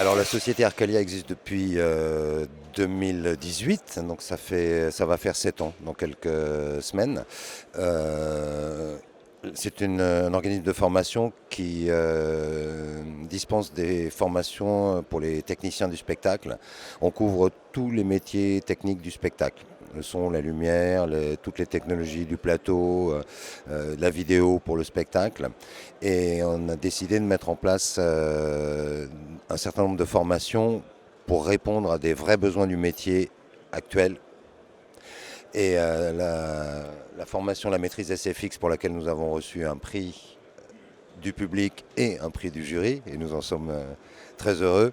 Alors la société Arcalia existe depuis 2018, donc ça va faire 7 ans dans quelques semaines. Euh, c'est un organisme de formation qui dispense des formations pour les techniciens du spectacle. On couvre tous les métiers techniques du spectacle. Le son, la lumière, toutes les technologies du plateau, la vidéo pour le spectacle. Et on a décidé de mettre en place un certain nombre de formations pour répondre à des vrais besoins du métier actuel. Et la formation, la maîtrise SFX, pour laquelle nous avons reçu un prix du public et un prix du jury, et nous en sommes très heureux.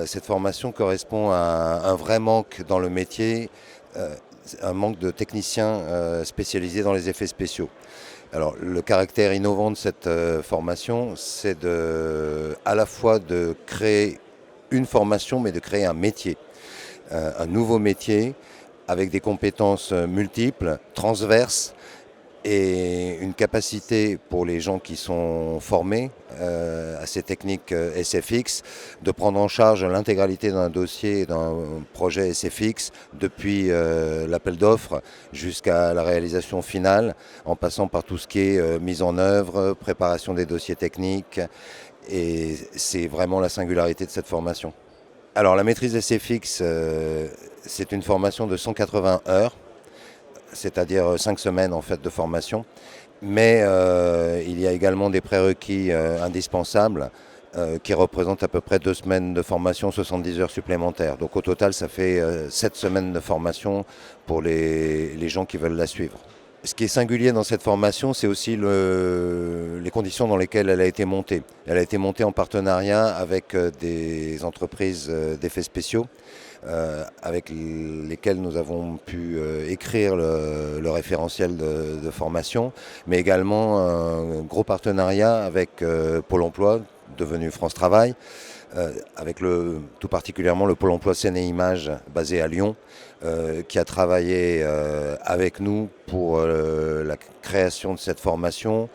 Cette formation correspond à un vrai manque dans le métier, un manque de techniciens spécialisés dans les effets spéciaux. Alors, le caractère innovant de cette formation, c'est à la fois de créer une formation, mais de créer un métier, un nouveau métier avec des compétences multiples, transverses, et une capacité pour les gens qui sont formés à ces techniques SFX de prendre en charge l'intégralité d'un dossier, d'un projet SFX, depuis l'appel d'offres jusqu'à la réalisation finale, en passant par tout ce qui est mise en œuvre, préparation des dossiers techniques, et c'est vraiment la singularité de cette formation. Alors la maîtrise SFX, c'est une formation de 180 heures, c'est-à-dire 5 semaines en fait de formation. Mais il y a également des prérequis indispensables qui représentent à peu près 2 semaines de formation, 70 heures supplémentaires. Donc au total, ça fait 7 semaines de formation pour les gens qui veulent la suivre. Ce qui est singulier dans cette formation, c'est aussi les conditions dans lesquelles elle a été montée. Elle a été montée en partenariat avec des entreprises d'effets spéciaux, avec lesquelles nous avons pu écrire le référentiel de formation, mais également un gros partenariat avec Pôle emploi, devenu France Travail, avec tout particulièrement le Pôle emploi Seine et Images basé à Lyon, qui a travaillé avec nous pour la création de cette formation,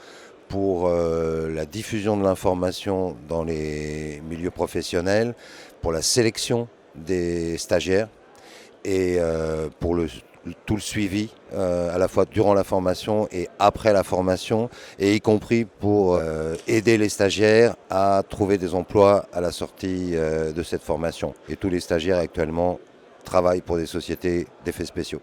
pour la diffusion de l'information dans les milieux professionnels, pour la sélection des stagiaires et pour tout le suivi, à la fois durant la formation et après la formation, et y compris pour aider les stagiaires à trouver des emplois à la sortie de cette formation. Et tous les stagiaires actuellement travaillent pour des sociétés d'effets spéciaux.